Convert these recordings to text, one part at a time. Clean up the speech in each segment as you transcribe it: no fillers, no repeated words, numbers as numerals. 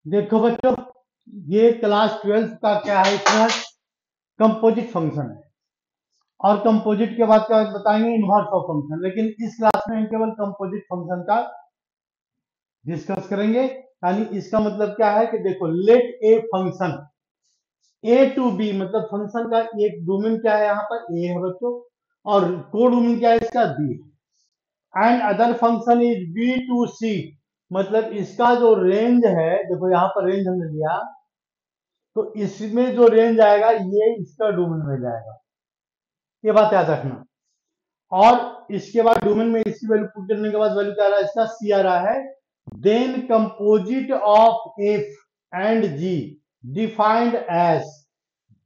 देखो बच्चों, ये क्लास 12 का क्या है, इसमें कंपोजिट फंक्शन है और कंपोजिट के बाद क्या बताएंगे, इनवर्स ऑफ फंक्शन। लेकिन इस क्लास में हम केवल कंपोजिट फंक्शन का डिस्कस करेंगे। यानी इसका मतलब क्या है कि देखो, let a function A to b, मतलब फंक्शन का एक डोमेन क्या है, यहाँ पर ए है बच्चों, और को डोमेन क्या है इसका, B. And other function is B to C, मतलब इसका जो रेंज है, देखो यहाँ पर रेंज हमने लिया, तो इसमें जो रेंज आएगा ये इसका डोमेन में जाएगा, ये बात याद रखना। और इसके बाद डोमेन में इसकी वैल्यू पुट करने के बाद वैल्यू क्या आ रहा है, इसका सी आ रहा है। Then composite of F and G defined as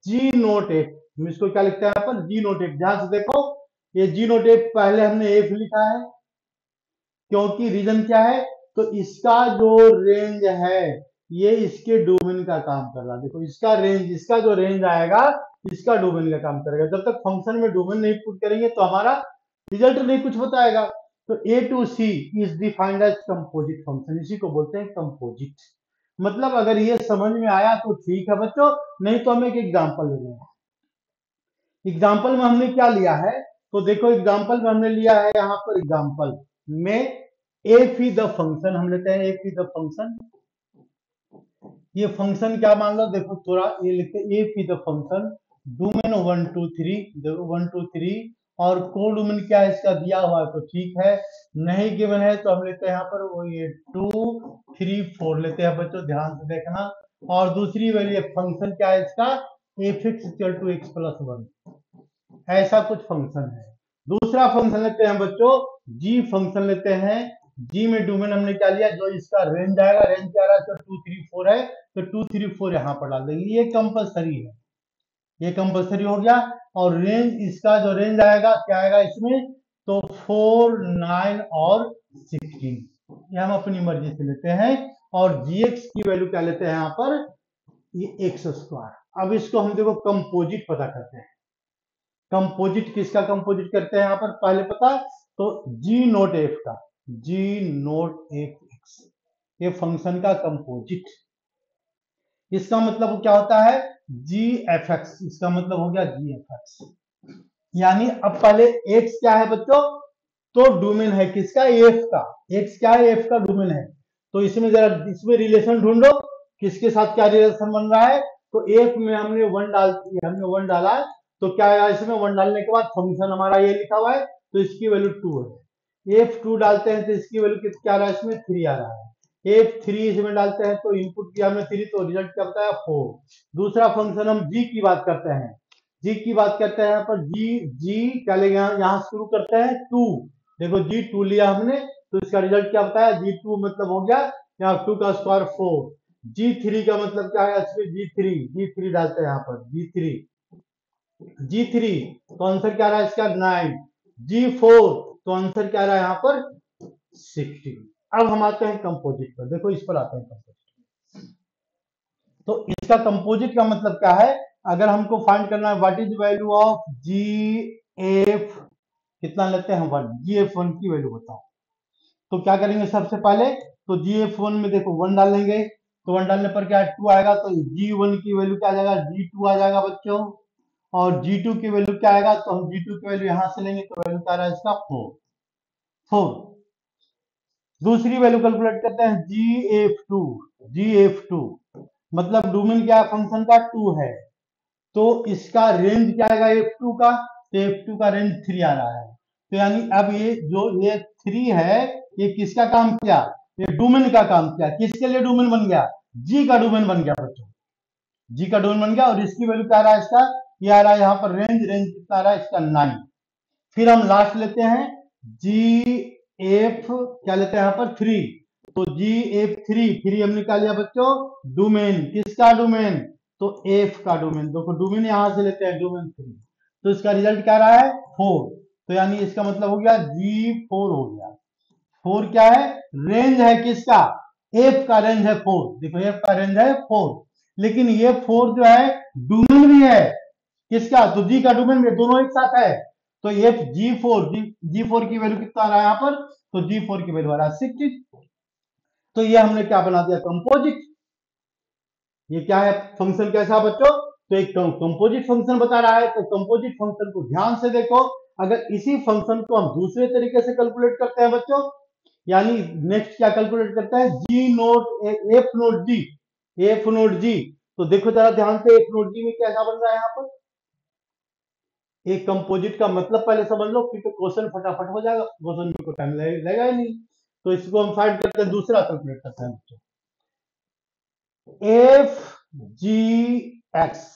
G not F, हम इसको क्या लिखते हैं यहाँ पर, जी नोट एफ। ध्यान से देखो, ये जी नोट एफ पहले हमने एफ लिखा है, क्योंकि रीजन क्या है, तो इसका जो रेंज है ये इसके डोमेन का काम कर रहा है। देखो इसका रेंज, इसका जो रेंज आएगा इसका डोमेन का काम करेगा। जब तक फंक्शन में डोमेन नहीं पुट करेंगे तो हमारा रिजल्ट नहीं कुछ बताएगा। तो A to C is defined as composite function, इसी को बोलते हैं कंपोजिट। मतलब अगर ये समझ में आया तो ठीक है बच्चों, नहीं तो हम एक एग्जाम्पल ले लेंगे। एग्जाम्पल में हमने क्या लिया है, तो देखो एग्जाम्पल में हमने लिया है, यहाँ पर एग्जाम्पल में एफ ई द फंक्शन हम लेते हैं, एफ ई द फंक्शन। ये फंक्शन क्या मान लो, देखो थोड़ा ये लिखते हैं, F E the function domain 1 2 3, देखो 1 2 3, और को डोमेन क्या है इसका दिया हुआ है तो ठीक है, नहीं गिवन है तो हम लेते हैं यहाँ पर वो ये 2 3 4 लेते हैं बच्चों, ध्यान से देखना। और दूसरी वैल्यू फंक्शन क्या है इसका, F x equal to X plus 1, ऐसा कुछ फंक्शन है। दूसरा फंक्शन लेते हैं बच्चों, जी फंक्शन लेते हैं। जी में डोमेन हमने क्या लिया, जो इसका रेंज आएगा, रेंज क्या रहा है, 2 3 4 है, तो 2 3 4 यहाँ पर डाल देंगे, ये कंपलसरी है, ये कंपलसरी हो गया। और रेंज, इसका जो रेंज आएगा क्या आएगा इसमें, तो 4 9 और 16, ये हम अपनी मर्जी से लेते हैं। और gx की वैल्यू क्या लेते हैं यहाँ पर, ये एक्स स्क्वायर। अब इसको हम देखो कंपोजिट पता करते हैं। कंपोजिट किसका कंपोजिट करते हैं यहाँ पर, पहले पता, तो जी नोट एफ का, जी नोट एफ एक्स, ये फंक्शन का कंपोजिट। इसका मतलब क्या होता है, जी एफ एक्स, इसका मतलब हो गया जी एफ एक्स। यानी अब पहले एक्स क्या है बच्चों, तो डोमेन है किसका, एफ का। एक्स क्या है, एफ का डोमेन है। तो इसमें जरा इसमें रिलेशन ढूंढो, किसके साथ क्या रिलेशन बन रहा है। तो एफ में हमने वन डाला, तो क्या है इसमें, वन डालने के बाद फंक्शन हमारा ये लिखा हुआ है, तो इसकी वैल्यू 2 है। एफ 2 डालते हैं तो इसकी वैल्यू क्या आ रहा है, इसमें 3 आ रहा है। एफ 3 इसमें डालते हैं तो इनपुट किया हमने 3, तो रिजल्ट क्या बताया, 4। दूसरा फंक्शन हम जी की बात करते हैं, जी की बात करते हैं यहाँ पर, जी जी क्या लेंगे, यहाँ शुरू करते हैं 2। देखो जी 2 लिया हमने, तो इसका रिजल्ट क्या बताया, जी 2 मतलब हो गया यहाँ 2 का स्क्वायर 4। जी 3 का मतलब क्या है, जी 3 डालते हैं यहाँ पर, जी 3 तो आंसर क्या रहा है इसका 9। जी 4 तो आंसर क्या रहा है यहाँ पर 16। अब हम आते हैं कंपोजिट पर, देखो इस पर आते हैं कंपोजिट। तो इसका कंपोजिट का मतलब क्या है, अगर हमको फाइंड करना है what is value of G F, कितना लेते हैं 1, जी एफ 1 की वैल्यू बताओ। तो क्या करेंगे सबसे पहले, तो जी एफ 1 में देखो 1 डालेंगे, तो 1 डालने पर क्या 2 आएगा, तो जी 1 की वैल्यू क्या आ जाएगा, जी 2 आ जाएगा बच्चों। और जी 2 की वैल्यू क्या आएगा, तो हम जी 2 की वैल्यू यहां से लेंगे, तो वैल्यू क्या आ रहा है इसका 4। दूसरी वैल्यू कैलकुलेट करते हैं, जी एफ टू मतलब डोमेन क्या है फंक्शन का, 2 है, तो इसका रेंज क्या आएगा F2 का, तो F2 का रेंज 3 आ रहा है। तो यानी अब ये जो ये 3 है, ये किसका काम किया, ये डोमेन का काम किया। किसके लिए डोमेन बन गया, जी का डोमेन बन गया बच्चों, जी का डोमेन बन गया। और इसकी वैल्यू क्या आ रहा है इसका, ये आ रहा है यहाँ पर रेंज, रेंज कितना आ रहा है इसका 9। फिर हम लास्ट लेते हैं जी एफ, क्या लेते हैं यहाँ पर 3, तो जी एफ 3 हमने क्या लिया बच्चों, डोमेन, किसका डोमेन, तो एफ का डोमेन। देखो डोमेन यहां से लेते हैं, डोमेन 3, तो इसका रिजल्ट क्या रहा है 4। तो यानी इसका मतलब हो गया जी 4 हो गया। 4 क्या है, रेंज है किसका, एफ का रेंज है 4। देखो एफ का रेंज है 4, लेकिन ये 4 जो है डोमेन भी है किसका, तो जी का डोमेन में, दोनों एक साथ है। तो एफ जी फोर की वैल्यू कितना आ रहा है यहाँ पर, तो जी 4 की वैल्यू आ रहा है 60। तो ये हमने क्या बना दिया, कंपोजिट। ये क्या है फंक्शन कैसा बच्चों, तो एक कंपोजिट फंक्शन बता रहा है। तो कंपोजिट फंक्शन को ध्यान से देखो, अगर इसी फंक्शन को हम दूसरे तरीके से कैलकुलेट करते हैं बच्चों, यानी नेक्स्ट क्या कैलकुलेट करते हैं, जी not f note G, F note जी। तो देखो जरा ध्यान से, एफ नोट जी में कैसा बन रहा है यहाँ पर, एक कंपोजिट का मतलब पहले समझ लो, फिर तो क्वेश्चन फटाफट हो जाएगा, क्वेश्चन में कोई टाइम लगेगा ही नहीं। तो इसको हम फाइंड करते हैं, दूसरा कैलकुलेट करते हैं बच्चों, एफ जी एक्स।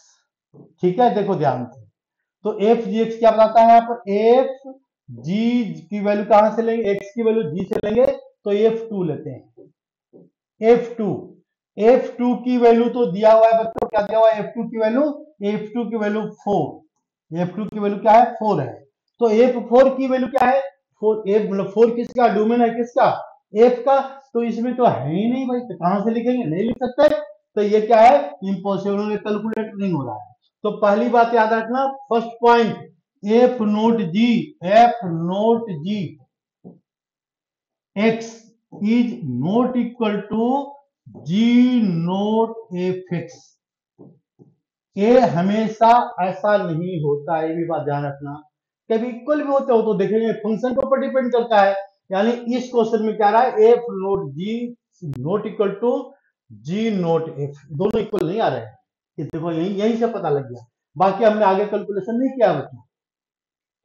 ठीक है, देखो ध्यान से, तो एफ जी एक्स क्या बताता है यहाँ पर, एफ जी की वैल्यू कहां से लेंगे, एक्स की वैल्यू जी से लेंगे, तो एफ टू लेते हैं, एफ टू। एफ टू की वैल्यू तो दिया हुआ है बच्चों, क्या दिया हुआ है एफ टू की वैल्यू, एफ टू की वैल्यू 4, एफ टू की वैल्यू क्या है 4 है। तो एफ फोर की वैल्यू क्या है, 4, एफ मतलब 4 किसका डोमेन है, किसका, एफ का। तो इसमें तो है ही नहीं भाई, तो कहां से लिखेंगे, नहीं लिख सकते। तो ये क्या है, इम्पॉसिबल, कैलकुलेट नहीं हो रहा है। तो पहली बात याद रखना, first point, F note G, F note G X is not equal to G not F X. ये हमेशा ऐसा नहीं होता है, ये भी बात ध्यान रखना, कभी इक्वल भी होते हो तो देखेंगे, फंक्शन के ऊपर डिपेंड करता है। यानी इस क्वेश्चन में क्या रहा है, F note ji not equal to G not F, दोनों इक्वल नहीं आ रहे हैं। ये देखो यहीं से पता लग गया, बाकी हमने आगे कैलकुलेशन नहीं किया बच्चों।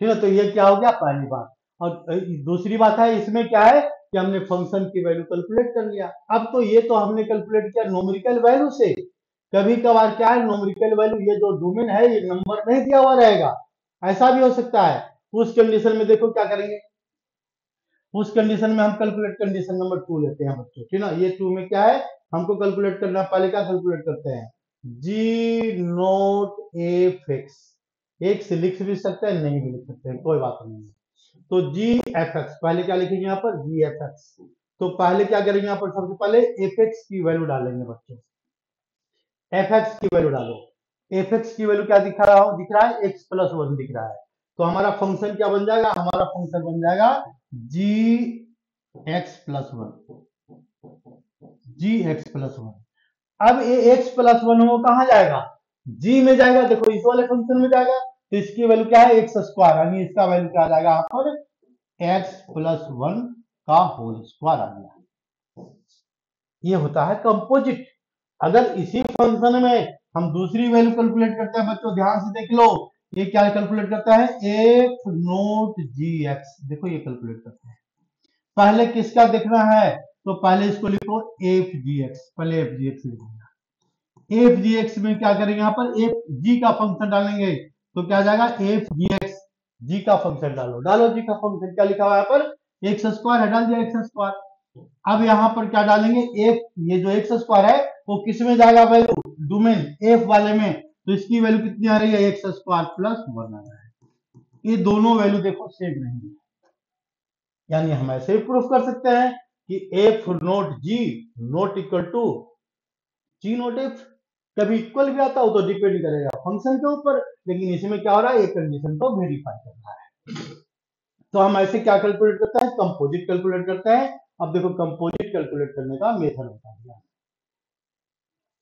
ठीक है, तो ये क्या हो गया पहली बात। और दूसरी बात है इसमें क्या है कि हमने फंक्शन की वैल्यू कैलकुलेट कर लिया। अब तो ये तो हमने कैलकुलेट किया नोमेरिकल वैल्यू से, कभी कभार क्या है नोमेरिकल वैल्यू, ये जो डोमेन है ये नंबर नहीं दिया हुआ रहेगा, ऐसा भी हो सकता है। उस कंडीशन में देखो क्या करेंगे, उस कंडीशन में हम कैलकुलेट कंडीशन नंबर 2 लेते हैं बच्चों। ठीक है, ये 2 में क्या है हमको कैलकुलेट करना, पहले क्या कैलकुलेट करते हैं, जी नोट एफ एक्स, एक से लिख भी सकते हैं नहीं भी लिख सकते हैं, कोई बात नहीं है। तो जी एफ एक्स, पहले क्या लिखेंगे यहाँ पर, जी एफ एक्स। तो पहले क्या करेंगे यहाँ पर, सबसे पहले एफ एक्स की वैल्यू डालेंगे बच्चों, एफ एक्स की वैल्यू डालो। एफ एक्स की वैल्यू क्या दिख रहा है एक्स प्लस वन दिख रहा है। तो हमारा फंक्शन क्या बन जाएगा, हमारा फंक्शन बन जाएगा जी एक्स प्लस वन, जी एक्स प्लस वन। अब ये एक्स प्लस वन वो कहां जाएगा, जी में जाएगा, देखो इस वाले फंक्शन में जाएगा। तो इसकी वैल्यू क्या है एक्स स्क्वायर, यानी इसका वैल्यू क्या आ जाएगा यहाँ पर, एक्स प्लस वन का होल स्क्वायर आ गया। ये होता है कंपोजिट। अगर इसी फंक्शन में हम दूसरी वैल्यू कैलकुलेट करते हैं बच्चों, ध्यान से देख लो, ये क्या कैलकुलेट करता है, एफ नोट जी एक्स, देखो ये कैलकुलेट करते हैं। पहले किसका देखना है, तो पहले इसको लिखो एफ जी एक्स, पहले एफ जी एक्स लिखूंगा। एफ जी एक्स में क्या करेंगे, यहाँ पर एफ जी का फंक्शन डालेंगे, तो क्या जाएगा एफ जी एक्स, जी का फंक्शन डालो, डालो जी का फंक्शन क्या लिखा हुआ है यहाँ पर, एक्स स्क्वायर है, डाल दिया एक्स स्क्वायर। अब यहाँ पर क्या डालेंगे, एफ, ये जो एक्स स्क्वायर है वो किस में जाएगा वैल्यू, डोमेन एफ वाले में, तो इसकी वैल्यू कितनी आ रही है, एक्स स्क्वायर प्लस वन आ रहा है। ये दोनों वैल्यू देखो सेम नहीं है, यानी हम ऐसे भी प्रूफ कर सकते हैं कि F note ji not equal to G not F. कभी इक्वल भी आता हो तो डिपेंड करेगा फंक्शन के ऊपर, लेकिन इसमें क्या हो रहा है, एक कंडीशन को वेरीफाई करना है। तो हम ऐसे क्या कैलकुलेट करते हैं, कंपोजिट कैलकुलेट करते हैं। अब देखो कंपोजिट कैलकुलेट करने का मेथड बता दिया,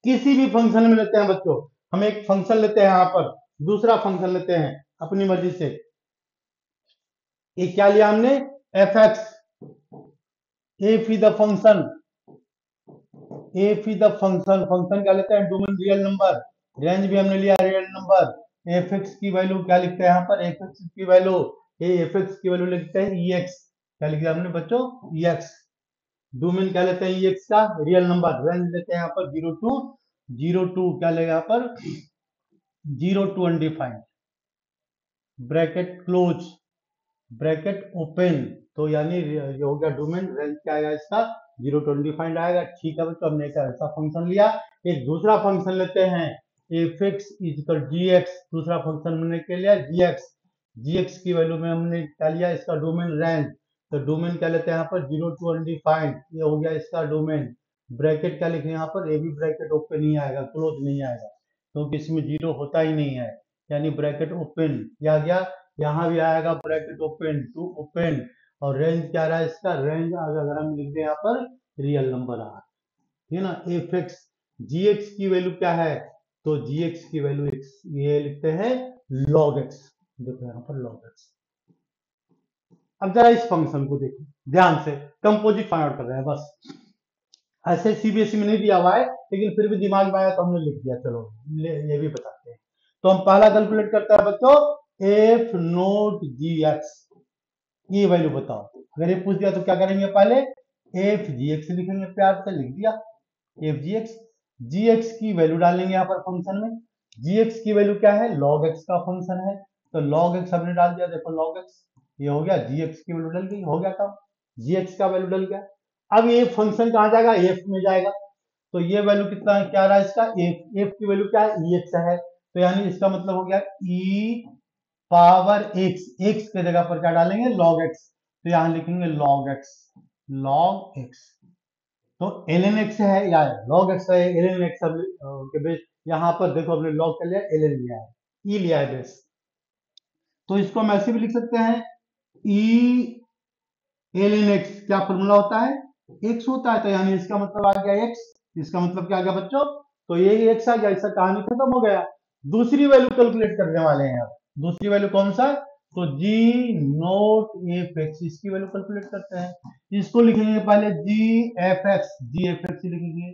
किसी भी फंक्शन में लेते हैं बच्चों, हम एक फंक्शन लेते हैं यहाँ पर, दूसरा फंक्शन लेते हैं अपनी मर्जी से। ये क्या लिया हमने, F x, F is the function, F is the function, function क्या लेते हैं, डोमेन रियल नंबर, रेंज भी हमने लिया रियल नंबर। एफ एक्स की वैल्यू क्या लिखते हैं यहाँ पर, एफ एक्स की वैल्यू, एफ एक्स की वैल्यू लिखते हैं ई एक्स, क्या लिख दिया हमने बच्चों, ई एक्स। डोमेन क्या लेते हैं ई एक्स का रियल नंबर, रेंज लेते हैं यहाँ पर 0 to क्या लेगा यहाँ पर, 0 to undefined, bracket close, bracket open. तो यानी ये हो गया डोमेन, रेंज क्या आएगा इसका 0 to अनडिफाइंड आएगा। ठीक है बच्चों, हमने एक ऐसा फंक्शन लिया। एक दूसरा फंक्शन लेते हैं, एफ एक्स इजकल जी एक्स, दूसरा फंक्शन हमने क्या लिया, जी एक्स, जी एक्स की वैल्यू में हमने क्या लिया, इसका डोमेन रेंज। तो डोमेन क्या लेते हैं यहाँ पर 0 to अनडिफाइंड, ये हो गया इसका डोमेन। ब्रैकेट क्या लिखे यहाँ पर, ये भी ब्रैकेट ओपन ही आएगा, क्लोज नहीं आएगा, क्योंकि इसमें जीरो होता ही नहीं है, यानी ब्रैकेट ओपन। क्या गया, यहाँ भी आएगा ब्रैकेट ओपन टू ओपन। और रेंज क्या रहा है इसका, रेंज अगर हम लिख दें यहाँ पर रियल नंबर आ, ठीक है ना, एफ एक्स जी एक्स की वैल्यू क्या है, तो जी एक्स की वैल्यू एक्स ये लिखते हैं लॉग एक्स। देखो यहाँ पर लॉग एक्स। अब जरा इस फंक्शन को देखो ध्यान से, कंपोजिट फाइंड आउट कर रहे हैं बस। ऐसे सीबीएसई में नहीं दिया हुआ है, लेकिन फिर भी दिमाग में आया तो हमने लिख दिया। चलो ये भी बताते हैं। तो हम पहला कैलकुलेट करते हैं बच्चों, एफ नोट जी एक्स की वैल्यू बताओ। अगर ये पूछ दिया तो क्या करेंगे, पहले एफ जी एक्स लिखेंगे, प्यार से लिख दिया एफ जी एक्स। जी एक्स की वैल्यू डालेंगे यहाँ पर फंक्शन में। जी एक्स की वैल्यू क्या है, लॉग एक्स का फंक्शन है, तो लॉग एक्स हमने डाल दिया। देखो लॉग एक्स ये हो गया, जी एक्स की वैल्यू डल गई, हो गया काम, जी एक्स का वैल्यू डल गया। अब ये फंक्शन कहाँ जाएगा, एफ में जाएगा। तो ये वैल्यू कितना है, क्या रहा इसका, एफ। एफ की वैल्यू क्या है, ई एक्स है। तो यानी इसका मतलब हो गया ई पावर एक्स। एक्स के जगह पर क्या डालेंगे, लॉग एक्स। तो यहां लिखेंगे लॉग एक्स, लॉग एक्स। तो एल एन एक्स है या लॉग एक्स है, एल एन एक्स के बेस। यहां पर देखो हमने लॉग कर लिया, एल एन लिया है, ई लिया है बेस। तो इसको हम ऐसे भी लिख सकते हैं, ई एल एन एक्स क्या फॉर्मूला होता है, एक्स होता है। तो यानी इसका मतलब आ गया एक्स। इसका मतलब क्या आ गया बच्चों, तो ये एक्स आ गया, इसका कहानी खत्म हो गया। दूसरी वैल्यू कैलकुलेट करने वाले हैं अब। दूसरी वैल्यू कौन सा, तो जी नोट एफ एक्स, इसकी वैल्यू कैलकुलेट करते हैं। इसको लिखेंगे पहले जी एफ एक्स, जी एफ एक्स लिखेंगे।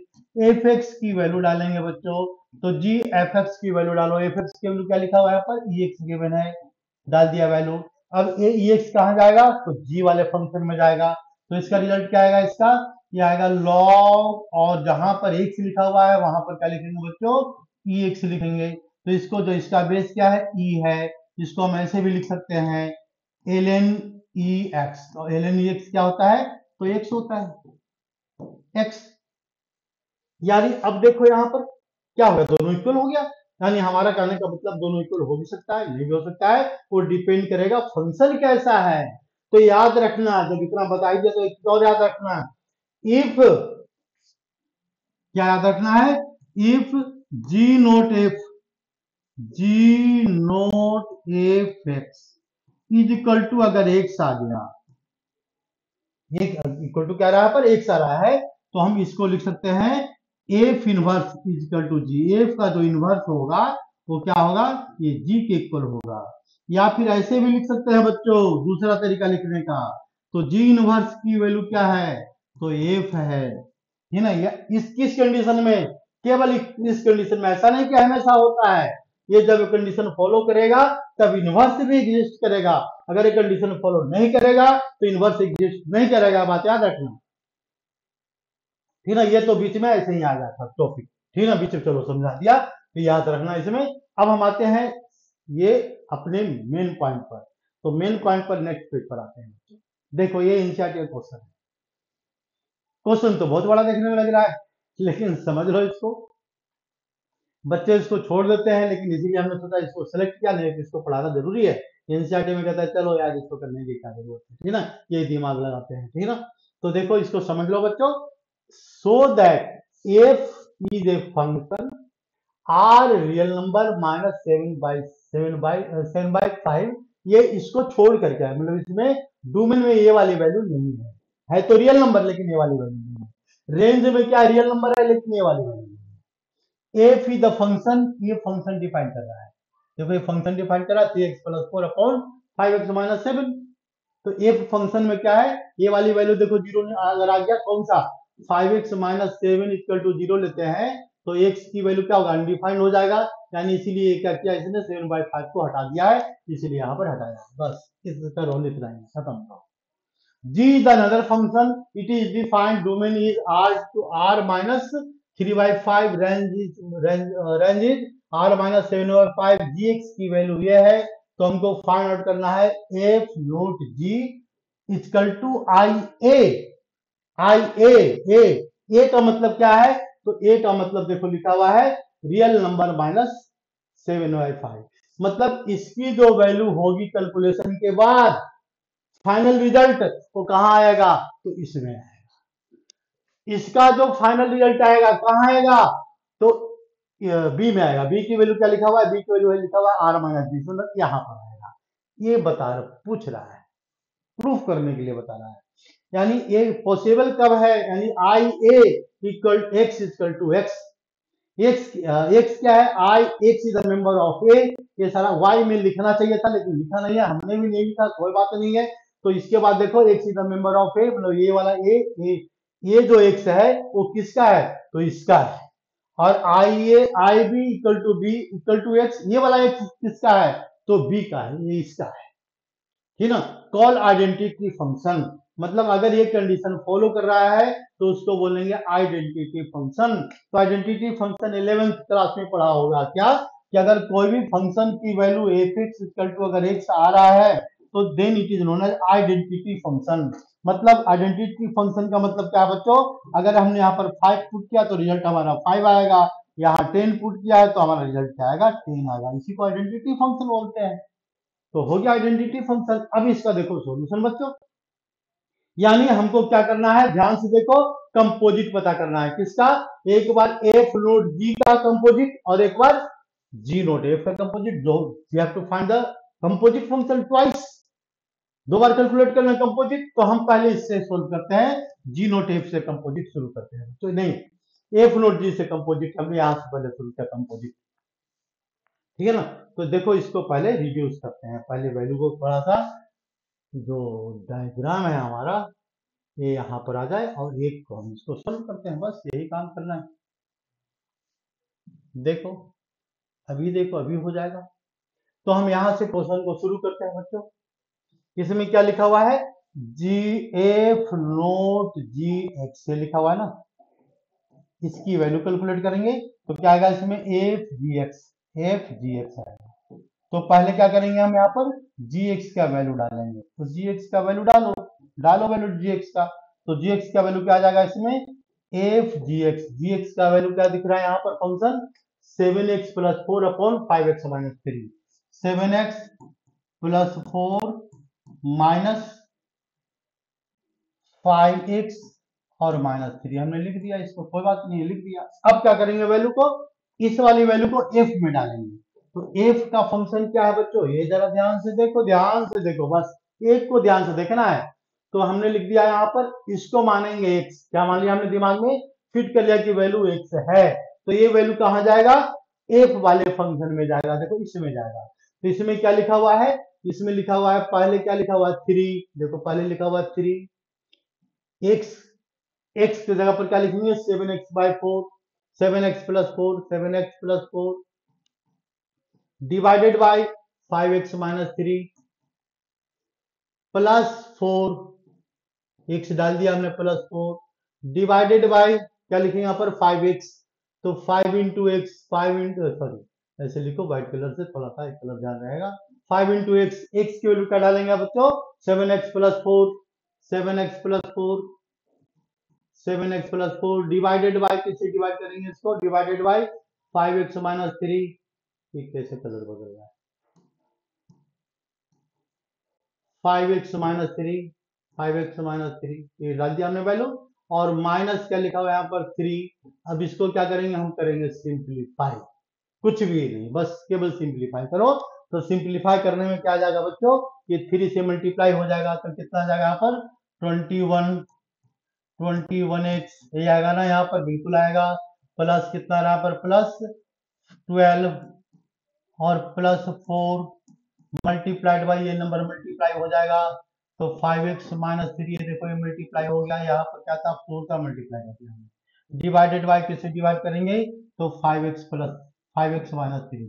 एफ एक्स की वैल्यू डालेंगे बच्चों, तो जी एफ एक्स की वैल्यू डालो। एफ एक्स की वैल्यू क्या लिखा हुआ है यहाँ पर, ई एक्स गिवन है, डाल दिया वैल्यू। अब ए ई एक्स कहाँ जाएगा, तो जी वाले फंक्शन में जाएगा। तो इसका रिजल्ट क्या आएगा, इसका ये आएगा लॉग, और जहां पर एक्स लिखा हुआ है वहां पर क्या लिखेंगे बच्चों, ई एक्स लिखेंगे। तो इसको जो इसका बेस क्या है, ई है, इसको हम ऐसे भी लिख सकते हैं एल एन ई एक्स। तो एल एन ई एक्स क्या होता है, तो एक्स होता है, एक्स। यानी अब देखो यहाँ पर क्या हो गया, दोनों इक्वल हो गया। यानी हमारा कहने का मतलब दोनों इक्वल हो भी सकता है, नहीं भी हो सकता है, वो डिपेंड करेगा फंक्शन कैसा है। तो याद रखना, जब इतना बता ही दिया तो एक और याद रखना, इफ, क्या याद रखना है, if G not F, ji not F X is equal to, अगर एक्स आ गया, एक इक्वल टू क्या रहा है पर एक्स आ रहा है, तो हम इसको लिख सकते हैं F inverse is equal to G. F का जो इनवर्स होगा वो क्या होगा, ये जी के इक्वल होगा। या फिर ऐसे भी लिख सकते हैं बच्चों, दूसरा तरीका लिखने का, तो जी इनवर्स की वैल्यू क्या है, तो एफ है ना। इस किस कंडीशन में, केवल इस कंडीशन में, ऐसा नहीं कि हमेशा होता है। ये जब कंडीशन फॉलो करेगा तब इनवर्स भी एग्जिस्ट करेगा, अगर ये कंडीशन फॉलो नहीं करेगा तो इनवर्स एग्जिस्ट नहीं करेगा, बात याद रखना, ठीक है ना। ये तो बीच में ऐसे ही आ जाता टॉपिक, ठीक है ना, बीच में चलो समझा दिया, तो याद रखना इसमें। अब हम आते हैं ये अपने मेन पॉइंट पर। तो मेन पॉइंट पर नेक्स्ट पेज पर आते हैं। देखो ये एनसीईआरटी क्वेश्चन है। क्वेश्चन तो बहुत बड़ा देखने में लग रहा है, लेकिन समझ लो इसको। बच्चे इसको छोड़ देते हैं, लेकिन इसीलिए हमने सोचा इसको सेलेक्ट किया, नहीं इसको पढ़ाना जरूरी है। एनसीईआरटी में कहता है चलो यार इसको करने की क्या जरूरत है, ठीक है ना, ये दिमाग लगाते हैं, ठीक है ना। तो देखो इसको समझ लो बच्चों, so that F is a function R real number minus 7/5, ये इसको छोड़ करके है, मतलब इसमें डोमेन में ये वाली वैल्यू नहीं है तो रियल नंबर, लेकिन ये वाली वैल्यू नहीं है। रेंज में क्या रियल नंबर है, लेकिन ये वाली वैल्यू नहीं है। एफ इज द फंक्शन, ये फंक्शन डिफाइन कर रहा है। देखो ये फंक्शन डिफाइन कर रहा है 3x+4/5x-7। तो एफ फंक्शन में क्या है, ये वाली वैल्यू देखो जीरो अगर आ गया, कौन सा 5x-7 इक्वल टू जीरो लेते हैं, तो x की वैल्यू क्या होगा, अनडिफाइंड हो जाएगा। यानी इसीलिए क्या किया इसने, 7/5 को हटा दिया है, इसीलिए यहाँ पर हटाया। बस इसका रोल इतना ही, खत्म। g is another function, it is defined, domain is r to r minus 3/5, range is r minus 7/5। gx की वैल्यू ये है, तो हमको फाइंड आउट करना है f nought g equal to I A. I A का मतलब क्या है, तो ए का मतलब देखो लिखा हुआ है रियल नंबर माइनस 7/5। मतलब इसकी जो वैल्यू होगी कैलकुलेशन के बाद, फाइनल रिजल्ट वो कहां आएगा, तो इसमें आएगा। इसका जो फाइनल रिजल्ट आएगा कहां आएगा, तो बी में आएगा। बी की वैल्यू क्या लिखा हुआ है, बी की वैल्यू है लिखा हुआ है r-20, मतलब यहां पर आएगा। ये बता रहा, पूछ रहा है, प्रूफ करने के लिए बता रहा है। यानी ये पॉसिबल कब है, यानी I A equal X equal to X, X क्या है, I X is the member of A, ये सारा वाई में लिखना चाहिए था लेकिन लिखा नहीं है, हमने भी नहीं लिखा, कोई बात नहीं है। तो इसके बाद देखो X is the member of A, मतलब ये वाला ये जो एक्स है वो किसका है, तो इसका है। और I B equal to B equal to X, ये वाला एक्स किसका है, तो बी का है, ये इसका है, ठीक ना। कॉल आइडेंटिटी फंक्शन, मतलब अगर ये कंडीशन फॉलो कर रहा है तो उसको बोलेंगे आइडेंटिटी फंक्शन। तो आइडेंटिटी फंक्शन 11th क्लास में पढ़ा होगा क्या, कि अगर कोई भी फंक्शन की value F x equal to अगर एक्स आ रहा है तो then it is known as identity function. मतलब आइडेंटिटी फंक्शन का मतलब क्या है बच्चों, अगर हमने यहाँ पर 5 पुट किया तो रिजल्ट हमारा 5 आएगा, यहाँ 10 पुट किया है तो हमारा रिजल्ट क्या आएगा, 10 आएगा, इसी को आइडेंटिटी फंक्शन बोलते हैं। तो हो गया आइडेंटिटी फंक्शन। अब इसका देखो सॉल्यूशन बच्चों, यानी हमको क्या करना है, ध्यान से देखो, कंपोजिट पता करना है किसका, एक बार एफ नोट जी का कंपोजिट और एक बार जी नोट एफ का कंपोजिट, दो we have to find the composite function twice, दो बार कैलकुलेट करना कंपोजिट। तो हम पहले इससे सोल्व करते हैं, जी नोट एफ से कंपोजिट शुरू करते हैं, तो नहीं एफ नोट जी से कंपोजिट, हमने यहां से पहले शुरू किया कंपोजिट, ठीक है ना। तो देखो इसको पहले रिड्यूस करते हैं, पहले वैल्यू को थोड़ा सा, जो डायग्राम है हमारा ये यहाँ पर आ जाए और एक को हम इसको सोल्व करते हैं, बस यही काम करना है। देखो देखो अभी हो जाएगा। तो हम यहाँ से क्वेश्चन को शुरू करते हैं बच्चों। इसमें क्या लिखा हुआ है, जी एफ नोट जी एक्स से लिखा हुआ है ना, इसकी वैल्यू कैलकुलेट करेंगे तो क्या आएगा इसमें, एफ जी एक्स आएगा। तो पहले क्या करेंगे, हम यहाँ पर जी एक्स का वैल्यू डालेंगे, तो जी एक्स का वैल्यू डालो, वैल्यू जी एक्स का, तो जी एक्स का वैल्यू क्या आ जाएगा इसमें, एफ जी एक्स का वैल्यू क्या दिख रहा है यहाँ पर function, 7x plus 4 upon 5x minus 3, 7x plus 4 minus 5x और माइनस 3 हमने लिख दिया, इसको कोई बात नहीं लिख दिया। अब क्या करेंगे, वैल्यू को इस वाली वैल्यू को f में डालेंगे। तो f का फंक्शन क्या है बच्चों, ये जरा ध्यान से देखो, बस एक को ध्यान से देखना है। तो हमने लिख दिया यहाँ पर, इसको मानेंगे x, क्या मान लिया हमने दिमाग में, फिट कर लिया कि वैल्यू x है, तो ये वैल्यू कहाँ जाएगा, f वाले फंक्शन में जाएगा, देखो इसमें जाएगा। तो इसमें क्या लिखा हुआ है, इसमें लिखा हुआ है, पहले क्या लिखा हुआ है 3, देखो पहले लिखा हुआ है 3, x x की जगह पर क्या लिखेंगे, 7x by 4, 7x plus 4, 7x plus 4 divided by 5x minus 3 plus 4, x डाल दिया हमने प्लस 4 डिवाइडेड बाई क्या लिखेंगे यहाँ पर 5x, तो 5 इंटू एक्स, 5 इंटू सॉरी ऐसे लिखो व्हाइट कलर से, थोड़ा सा एक कलर ध्यान रहेगा, 5 इंटू एक्स, एक्स की वैल्यू क्या डालेंगे बच्चों, 7x plus 4, 7x plus 4, 7x plus 4 divided by, किससे डिवाइड करेंगे इसको, डिवाइडेड बाई 5x माइनस 3, कैसे कलर बदल रहा है, 5x माइनस 3, 5x माइनस 3 ये डाल दिया हमने वैल्यू, और माइनस क्या लिखा हुआ है यहाँ पर 3। अब इसको क्या करेंगे, हम करेंगे सिंप्लीफाई, कुछ भी नहीं, बस केवल सिंप्लीफाई करो। तो सिंप्लीफाई करने में क्या आ जाएगा बच्चों, ये 3 से मल्टीप्लाई हो जाएगा तो कितना आ जाएगा यहाँ पर 21x ये आएगा ना, यहाँ पर बिल्कुल आएगा, प्लस कितना रहा पर प्लस 12 और प्लस 4 मल्टीप्लाइड बाई ये नंबर मल्टीप्लाई हो जाएगा, तो 5x माइनस 3 ये देखो ये मल्टीप्लाई हो गया, यहाँ पर क्या था 4 का मल्टीप्लाई कर दिया, डिवाइडेड बाई किससे डिवाइड करेंगे, तो 5x plus 5x minus 3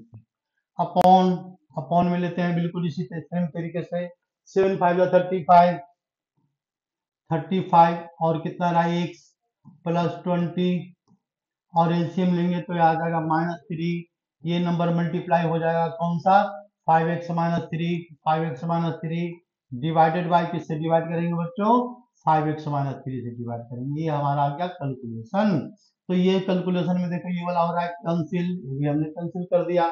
upon, upon में लेते हैं बिल्कुल इसी सेम तरीके से, 7 5 35, 35 और कितना रहा x प्लस 20 और एलसीएम लेंगे तो आ जाएगा माइनस 3, ये नंबर मल्टीप्लाई हो जाएगा कौन सा 5x minus 3, 5x minus 3 divided by किससे डिवाइड करेंगे बच्चों, 5x माइनस 3 से डिवाइड करेंगे, ये हमारा आ गया कैलकुलेशन। तो ये कैलकुलेशन में देखो ये वाला हो रहा है कैंसिल, ये भी हमने कैंसिल कर दिया।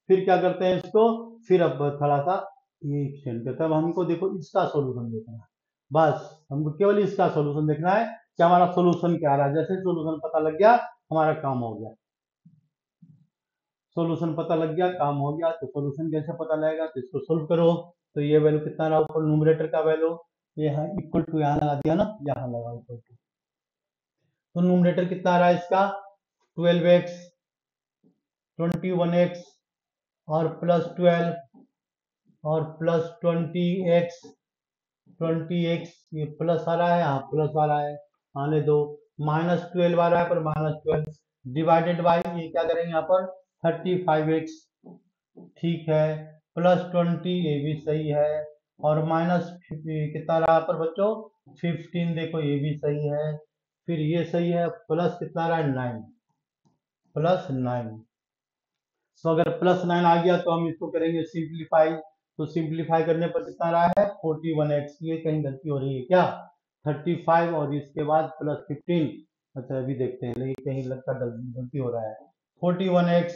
फिर क्या करते हैं इसको, फिर अब थोड़ा सा ये एक्सटेंड करते हैं, अब हमको देखो इसका सोल्यूशन देखना है, बस हमको केवल इसका सोल्यूशन देखना है कि हमारा सोल्यूशन क्या आ रहा है, जैसे सोल्यूशन पता लग गया हमारा काम हो गया, सॉल्यूशन पता लग गया काम हो गया। तो सॉल्यूशन कैसे पता लगेगा, तो इसको सोल्व करो, तो ये वैल्यू कितना रहा ऊपर न्यूमरेटर का वैल्यू, ये है इक्वल टू यहाँ लगा दिया ना, यहाँ लगा इक्वल टू, तो न्यूमरेटर कितना आ रहा है इसका 12x 21x और प्लस 12 और प्लस 20x, ये प्लस आ रहा है, हाँ प्लस आ रहा है, आने दो, -12 आ रहा है पर -12 डिवाइडेड बाई ये क्या करेंगे यहाँ पर 35x, ठीक है, प्लस 20 ये भी सही है, और माइनस कितना रहा पर बच्चों 15, देखो ये भी सही है, फिर ये सही है, प्लस कितना रहा 9, +9। तो अगर +9 आ गया तो हम इसको करेंगे सिंप्लीफाई, तो सिंप्लीफाई करने पर कितना रहा है 41x, ये कहीं गलती हो रही है क्या, 35 और इसके बाद +15, अच्छा अभी देखते हैं, नहीं कहीं लगता गलती हो रहा है, 41x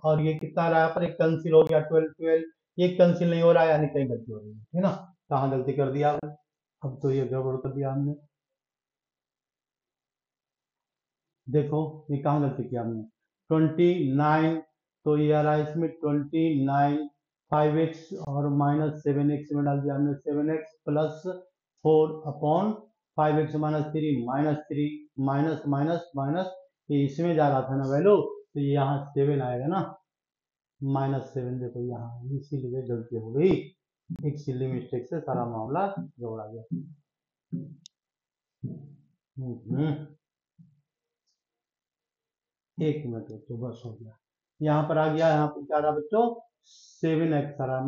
और ये कितना रहा है पर एक कैंसिल हो गया 12, ये कैंसिल नहीं हो रहा है, यानी कहीं गलती हो रही है ना, कहाँ गलती कर दिया आपने, अब तो ये गड़बड़ कर दिया हमने, देखो ये कहाँ गलती किया हमने, 29, तो ये आ रहा है इसमें 29, 5x और -7x में डाल दिया हमने, 7x plus 4/5x -3, -3 minus minus minus, ये इसमें जा रहा था ना वैल्यू, तो ये यहाँ 7 आएगा ना, -7, देखो यहाँ इसीलिए गलती हो गई, एक सिली मिस्टेक से सारा मामला गड़बड़ा गया। एक मिनट तो बस हो गया, यहाँ पर आ गया, यहाँ पर क्या रहा बच्चों 7x आ रहा,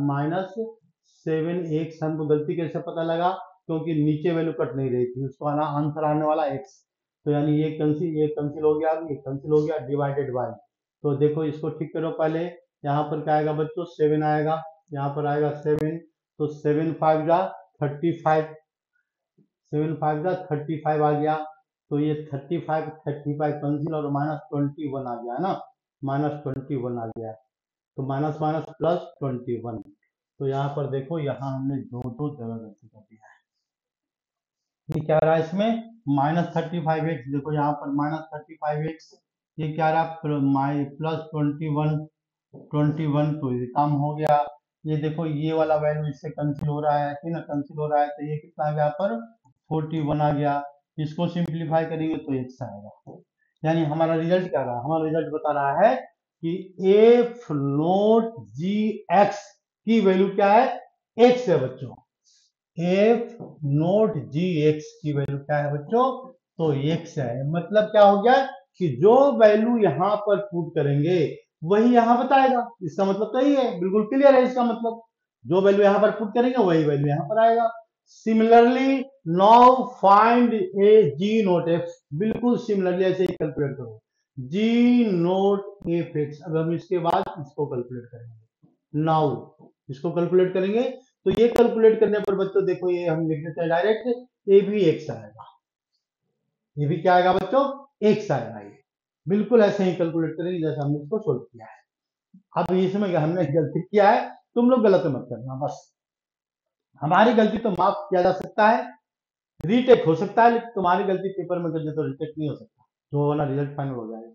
-7x, हमको गलती कैसे पता लगा, क्योंकि नीचे वैल्यू कट नहीं रही थी, उसको आना आंसर आने वाला x, तो यानी ये कैंसिल हो गया, ये कैंसिल हो गया, डिवाइडेड बाय, तो देखो इसको ठीक करो पहले, यहाँ पर क्या आएगा बच्चों 7 आएगा, यहाँ पर आएगा 7, तो 7 5 जा 35, 7 5 जा 35 आ गया, तो ये 35 कैंसिल और -21 आ गया है ना, -21 आ गया, तो माइनस माइनस +21, तो यहाँ पर देखो यहाँ हमने दो जगह गलती कर दिया है, ये क्या रहा इसमें -35x, देखो यहाँ पर -35x, ये क्या रहा +21, तो ये काम हो गया, ये देखो ये वाला वैल्यू इससे कैंसिल हो रहा है कि ना, कैंसिल हो रहा है, तो ये कितना आ गया पर 41 आ गया, इसको सिंप्लीफाई करेंगे तो x आएगा, यानी हमारा रिजल्ट क्या रहा, हमारा रिजल्ट बता रहा है कि f नोट जी एक्स की वैल्यू क्या है, x है बच्चों, f नोट जी एक्स की वैल्यू क्या है बच्चों, तो x है, मतलब क्या हो गया कि जो वैल्यू यहाँ पर पुट करेंगे वही यहाँ बताएगा, इसका मतलब तो यही है, बिल्कुल क्लियर है इसका मतलब, जो वैल्यू यहाँ पर पुट करेंगे वही वैल्यू यहाँ पर आएगा। Similarly now find A ji not F, बिल्कुल सिमिलरली ऐसे ही कैलकुलेट करो, जी नोट एफ एक्स, अब हम इसके बाद इसको कैलकुलेट करेंगे, नाउ इसको कैलकुलेट करेंगे, तो ये कैलकुलेट करने पर बच्चों देखो ये हम लिख देते हैं डायरेक्ट, ये भी एक्स आएगा, ये भी क्या आएगा बच्चों एक्स आएगा, ये बिल्कुल ऐसे ही कैलकुलेट करेंगे जैसे हमने इसको सोल्व किया है। अब इसमें हमने गलती किया है, तुम लोग गलत मत करना, बस हमारी गलती तो माफ किया जा सकता है, रीटेक हो सकता है, लेकिन तुम्हारी गलती पेपर में कर दे तो रीटेक नहीं हो सकता, जो वाला रिजल्ट फाइनल हो जाएगा,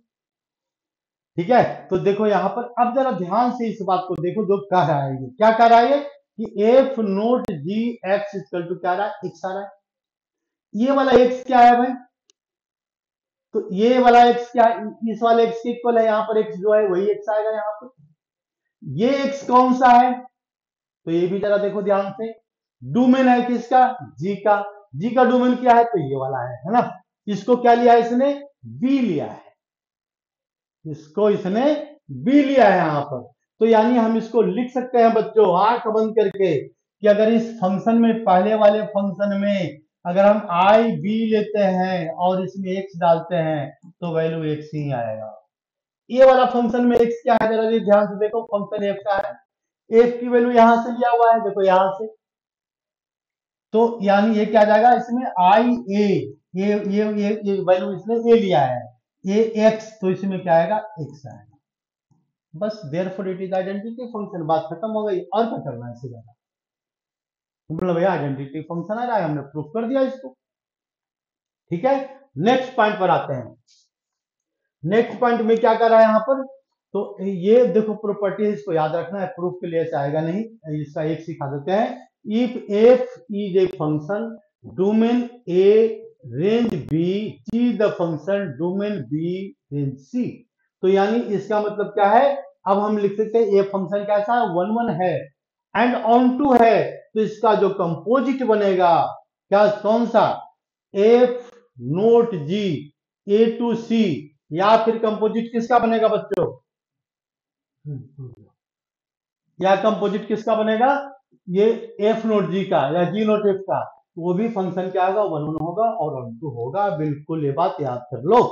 ठीक है। तो देखो यहाँ पर अब जरा ध्यान से इस बात को देखो, जो कह रहा है ये क्या कह रहा है कि F note G X equal to क्या रहा है, एक्स आ रहा है, ये वाला एक्स क्या है भाई, तो ये वाला एक्स क्या है, इस वाले एक्स के इक्वल है, यहाँ पर एक्स जो है वही एक्स आएगा यहाँ पर, ये एक्स कौन सा है, तो ये भी जरा देखो ध्यान से, डोमेन है किसका, जी का, जी का डोमेन क्या है, तो ये वाला है ना, इसको क्या लिया है इसने, बी लिया है, इसको इसने बी लिया है यहाँ पर, तो यानी हम इसको लिख सकते हैं बच्चों आंख बंद करके कि अगर इस फंक्शन में, पहले वाले फंक्शन में अगर हम आई बी लेते हैं और इसमें एक्स डालते हैं तो वैल्यू एक्स ही आएगा, ये वाला फंक्शन में एक्स क्या है, जरा ध्यान से देखो, फंक्शन एफ का है, एफ की वैल्यू यहां से लिया हुआ है, देखो यहां से, तो यानी ये क्या आ जाएगा इसमें आई ए, ये वैल्यू इसने ए लिया है, ए एक्स, तो इसमें क्या आएगा एक्स आएगा, बस therefore it is identity function, बात खत्म हो गई, और क्या करना है इससे ज्यादा, मतलब भैया आइडेंटिटी फंक्शन आ रहा है, हमने प्रूफ कर दिया इसको, ठीक है। नेक्स्ट पॉइंट पर आते हैं, नेक्स्ट पॉइंट में क्या कर रहा है यहाँ पर, तो ये देखो प्रॉपर्टी, इसको याद रखना है, प्रूफ के लिए ऐसे आएगा नहीं, इसका एक सिखा देते हैं, if F is a function domain A range B, C the function domain B range C, तो यानी इसका मतलब क्या है, अब हम लिख सकते हैं ए फंक्शन कैसा है, 1 1 है एंड ऑन टू है, तो इसका जो कंपोजिट बनेगा क्या, कौन सा, F note G A to C, या फिर कंपोजिट किसका बनेगा बच्चों, या कंपोजिट किसका बनेगा, ये एफ नोट जी का या जी नोट एफ का, वो भी फंक्शन क्या होगा, 1 1 होगा और ऑन टू होगा, बिल्कुल ये बात याद कर लो।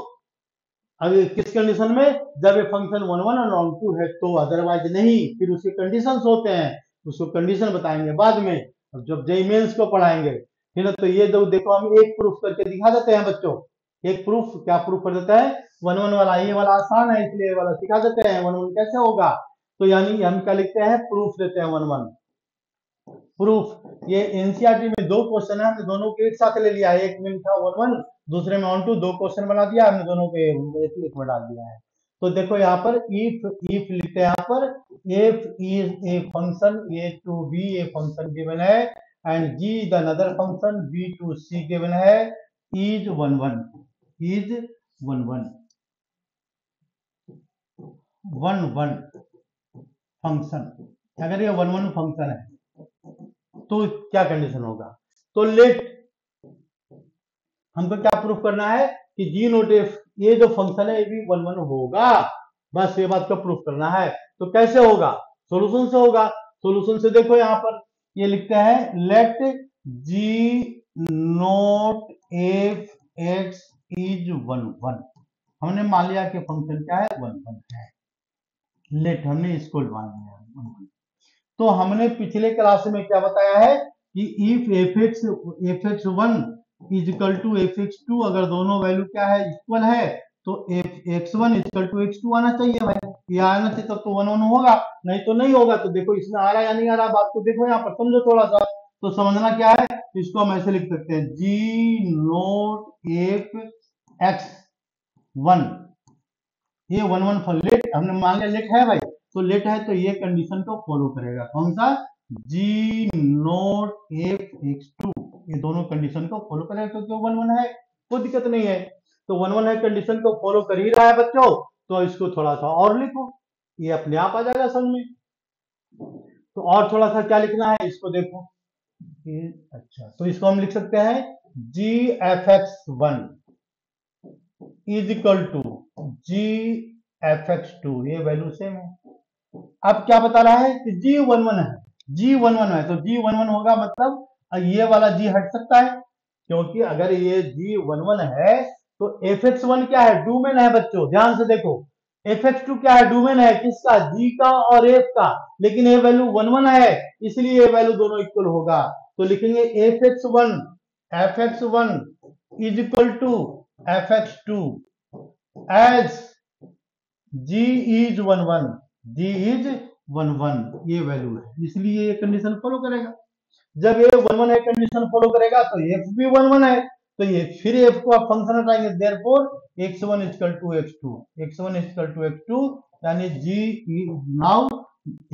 अब किस कंडीशन में, जब ये फंक्शन 1 1 और ऑन टू है तो, अदरवाइज नहीं, फिर उसके कंडीशंस होते हैं, उसको कंडीशन बताएंगे बाद में, अब जब जेईई मेंस को पढ़ाएंगे, ठीक है। तो ये जो देखो हम एक प्रूफ करके दिखा देते हैं बच्चों, एक प्रूफ, क्या प्रूफ कर देता है, 1 1 वाला, ये वाला आसान है इसलिए ये वाला सिखा देते हैं, 1 1 कैसे होगा, तो यानी हम क्या लिखते हैं, प्रूफ देते हैं 1 1 प्रूफ। ये एनसीईआरटी में 2 क्वेश्चन है, हमने दोनों को एक साथ ले लिया है, एक में लिखा 1 1, दूसरे में ऑन टू, 2 क्वेश्चन बना दिया हमने, दोनों को एक में डाल दिया है। तो देखो यहाँ पर इफ लिखते हैं, यहाँ पर if is a function A to B a function given है and G the another function B to C given है, इज 1 1 इज 1 1 1 1 फंक्शन, अगर ये 1 1 फंक्शन है तो क्या कंडीशन होगा, तो लेट हमको क्या प्रूफ करना है कि जी नोट एफ, ये जो फंक्शन है ये भी 1 1 होगा, बस ये बात को प्रूफ करना है। तो कैसे होगा, सॉल्यूशन से होगा। सॉल्यूशन से देखो यहाँ पर ये लिखते हैं, let G not F X is 1 1, हमने मान लिया कि फंक्शन क्या है, 1 1 है, लेट हमने इसको मान लिया 1 1। तो हमने पिछले क्लास में क्या बताया है कि if f x 1 is equal to f x 2, अगर दोनों वैल्यू क्या है, इक्वल है, तो f x 1 equal to x 2 आना चाहिए भाई, ये आना चाहिए, तब तो 1 1 होगा, नहीं तो नहीं होगा। तो देखो इसमें आ रहा है या नहीं आ रहा, बात को देखो यहाँ पर, समझो थोड़ा सा, तो समझना क्या है, इसको हम ऐसे लिख सकते हैं, जी नोट एफ एक्स 1, ये 1 1 लेट, हमने मान लिया लेट है भाई, तो लेट है तो ये कंडीशन को फॉलो करेगा, कौन सा, जी नोट एफ एक्स 2, ये दोनों कंडीशन को फॉलो करेगा, क्योंकि 1 1 है, कोई दिक्कत नहीं है। तो 1 1 है, कंडीशन को फॉलो कर ही रहा है बच्चों, तो इसको थोड़ा सा और लिखो, ये अपने आप आ जाएगा समझ में। तो और थोड़ा सा क्या लिखना है, इसको देखो, अच्छा, तो इसको हम लिख सकते हैं, G F x 1 is equal to G F x 2, ये वैल्यू सेम है। अब क्या बता रहा है कि जी 1 1 है, जी 1 1 है, तो जी 1 1 होगा, मतलब ये वाला जी हट सकता है, क्योंकि अगर ये जी 1 1 है तो एफ एक्स 1 क्या है, डोमेन है बच्चों, ध्यान से देखो, एफ एक्स 2 क्या है, डोमेन है किसका, जी का और एफ का, लेकिन ये वैल्यू 1 1 है, इसलिए ये वैल्यू दोनों इक्वल होगा, तो लिखेंगे f x 1 is equal to f x 2 as g is 1 1, g is 1 1, ये वैल्यू है, इसलिए ये कंडीशन फॉलो करेगा। जब ये 1 1 है, कंडीशन फॉलो करेगा, तो एफ भी 1 1 है, तो ये फिर एफ को आप फंक्शन हटाएंगे, therefore x1 equal to x2, x1 equal to x2, यानी g now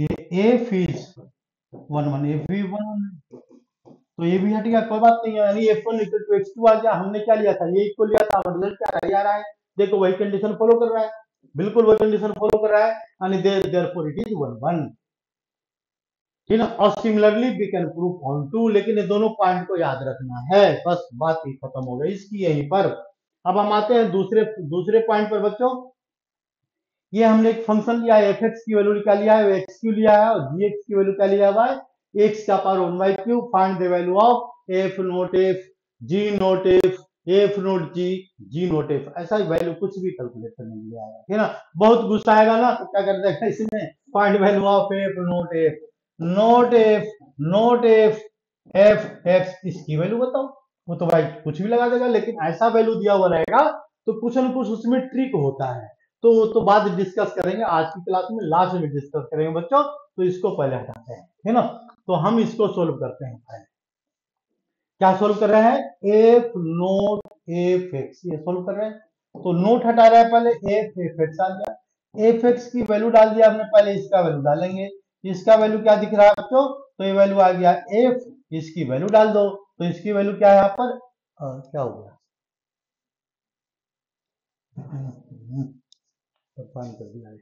f is 1 1, f भी 1 1, तो ये भी हट गया, कोई बात नहीं है, यानी f1 इक्वल टू x2 आ गया, हमने क्या लिया था, ये इक्वल लिया था, रिजल्ट क्या आ रहा है, देखो वही कंडीशन फॉलो कर रहा है, बिल्कुल वही कंडीशन फॉलो कर रहा है, यानी देयरफॉर इट इज 1 1, ठीक है। और similarly we can prove onto, लेकिन ये दोनों पॉइंट को याद रखना है, बस बात ही खत्म हो गई इसकी यहीं पर। अब हम आते हैं दूसरे दूसरे पॉइंट पर बच्चों, ये हमने एक फंक्शन लिया है, एफ एक्स की वैल्यू क्या लिया है, एक्स क्यू लिया है, और जी एक्स की वैल्यू क्या लिया हुआ है, एक्स का power 1 by q, find the value of f not F, ji not f note ji not f, ऐसा वैल्यू कुछ भी कैलकुलेट करने के लिए आएगा, ठीक है ना। बहुत गुस्सा आएगा ना, तो क्या करते हैं इसमें, find value of f not f, not F F x, इसकी वैल्यू बताओ, वो तो भाई कुछ भी लगा देगा, लेकिन ऐसा वैल्यू दिया हुआ रहेगा तो कुछ न कुछ उसमें ट्रिक होता है, तो बाद डिस्कस करेंगे, आज की क्लास में लास्ट में डिस्कस करेंगे बच्चों, तो इसको पहले हटाते हैं, है ना। तो हम इसको सोल्व करते हैं पहले, क्या सोल्व कर रहे हैं, एफ नोट एफ एक्स, ये सोल्व कर रहे हैं, तो नोट हटा रहे हैं पहले, एफ एक्स आ गया, एफ एक्स की वैल्यू डाल दिया हमने, पहले इसका वैल्यू डालेंगे, इसका वैल्यू क्या दिख रहा है बच्चों, तो ये वैल्यू आ गया एफ, इसकी वैल्यू डाल दो, तो इसकी वैल्यू क्या है यहाँ पर, क्या हो गया, परेशान कर दिया है।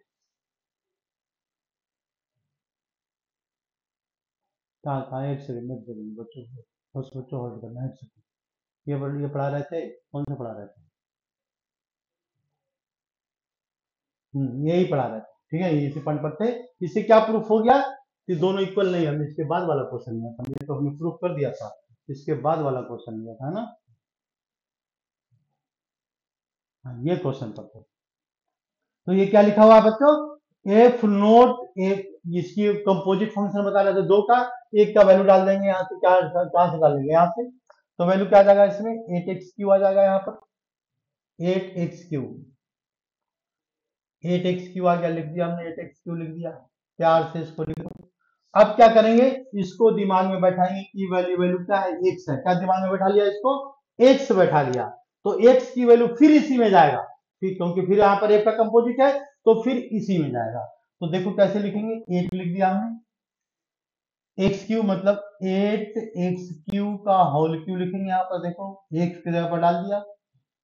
कहाँ कहाँ, एक सेकंड बच्चों को बस बच्चों होल्ड करना है, एक सेकंड। ये पढ़ा रहे थे, कौन सा पढ़ा रहे थे? यही पढ़ा रहे थे, ठीक है। इसी पॉइंट पर थे। इससे क्या प्रूफ हो गया कि दोनों इक्वल नहीं है। हमने इसके बाद वाला क्वेश्चन लिया था, ये तो हमने प्रूफ कर दिया था। इसके बाद वाला क्वेश्चन लिया था ना, हाँ, ये क्वेश्चन पर थे। तो ये क्या लिखा हुआ है बच्चों, एफ नोट एक इसकी कंपोजिट फंक्शन बता रहे थे दो का, एक का वैल्यू डाल देंगे यहाँ से, क्या कहां से डालेंगे यहाँ से, तो वैल्यू क्या आ जाएगा इसमें, 8x³ आ जाएगा यहाँ पर, 8x³, 8x³ आ गया, लिख दिया हमने, 8x³ लिख दिया, प्यार से इसको लिख दो। अब क्या करेंगे, इसको दिमाग में बैठाएंगे कि वैल्यू वैल्यू क्या है, x है, क्या दिमाग में बैठा लिया इसको, x बैठा लिया, तो x की वैल्यू फिर इसी में जाएगा, फिर क्योंकि फिर यहाँ पर f का कंपोजिट है तो फिर इसी में जाएगा। तो देखो कैसे लिखेंगे, 8 लिख दिया हमने, x³ मतलब 8x³ का होल क्यू लिखेंगे, यहाँ पर देखो x की जगह पर डाल दिया।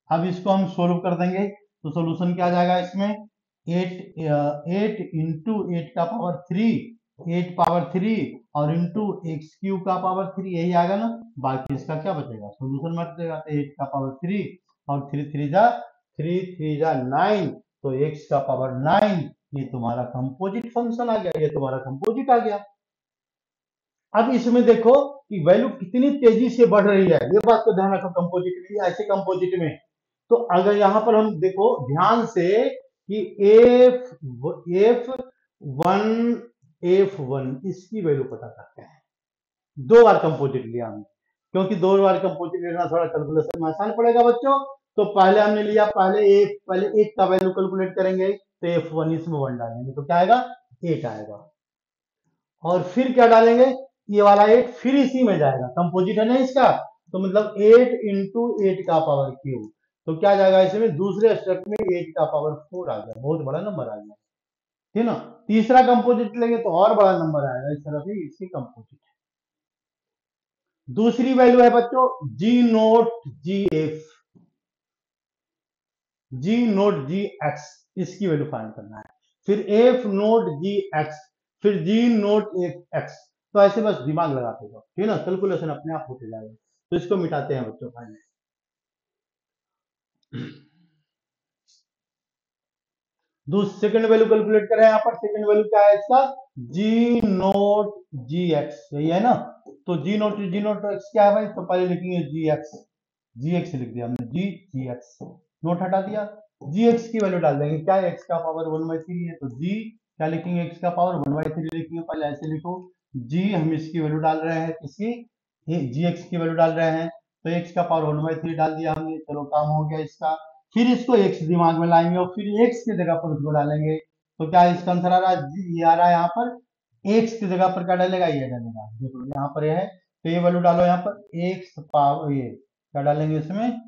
अब इसको हम सोल्व कर देंगे तो सोल्यूशन क्या आ जाएगा इसमें, 8 इंटू 8 का पावर 3, 8 पावर 3 और इंटू x³ का पावर 3, यही आएगा ना। बाकी इसका क्या बचेगा, सोल्यूशन मत देगा, तो 8 का पावर 3 और 3 3 जा 9, तो x का पावर 9, ये तुम्हारा कंपोजिट फंक्शन आ गया, ये तुम्हारा कंपोजिट आ गया। अब इसमें देखो कि वैल्यू कितनी तेजी से बढ़ रही है, ये बात को ध्यान रखो कंपोजिट में, ऐसे कंपोजिट में। तो अगर यहां पर हम देखो ध्यान से कि F1 इसकी वैल्यू पता करते हैं, दो बार कंपोजिट लिया हमने, क्योंकि दो बार कंपोजिट लेना थोड़ा कैलकुलेशन में आसान पड़ेगा बच्चों। तो पहले हमने लिया, पहले एक का वैल्यू कैलकुलेट करेंगे, तो F1 इसमें 1 डालेंगे तो क्या आएगा, 8 आएगा, और फिर क्या डालेंगे, ये वाला 8 फिर इसी में जाएगा, कंपोजिट है ना इसका, तो मतलब 8 इंटू 8 का पावर क्यूब, तो क्या जाएगा इसमें, दूसरे स्टेप में 8 का पावर 4 आ गया, बहुत बड़ा नंबर आ गया, ठीक ना। तीसरा कंपोजिट लेंगे तो और बड़ा नंबर आएगा, इस तरह से इसकी कंपोजिट। दूसरी वैल्यू है बच्चों जी नोट जी एफ, जी नोट जी एक्स, इसकी वैल्यू फाइंड करना है। फिर एफ नोट जी एक्स, फिर जी नोट एक्स, तो ऐसे बस दिमाग लगाते जाओ, ठीक है ना, कैलकुलेशन अपने आप होते जाएगा। तो इसको मिटाते हैं बच्चों पहले, सेकंड वैल्यू कैलकुलेट करें, यहाँ पर सेकंड वैल्यू क्या है इसका, जी नोट जी एक्स, यही है ना। तो जी नोट एक्स क्या है भाई, तो पहले लिखेंगे जी एक्स लिख दिया हमने, जी एक्स, नोट हटा दिया, जी एक्स की वैल्यू डाल देंगे, क्या एक्स का पावर 1/3 है, तो जी क्या लिखेंगे, एक्स का पावर 1/3 लिखेंगे, पहले ऐसे लिखो, जी हम इसकी वैल्यू डाल रहे हैं, किसकी, जी एक्स की वैल्यू डाल रहे हैं, तो एक्स का पावर 1/3 डाल दिया हमने, चलो काम हो गया इसका। फिर इसको एक्स दिमाग में लाएंगे और फिर एक्स की जगह पर उसको डालेंगे, तो क्या इसका आंसर आ रहा है, ये आ रहा है यहाँ पर एक्स की जगह पर क्या डालेगा, ये डालेगा, देखो यहाँ पर ये है, तो ये वैल्यू डालो यहाँ पर एक्स पावर, ये क्या डालेंगे इसमें,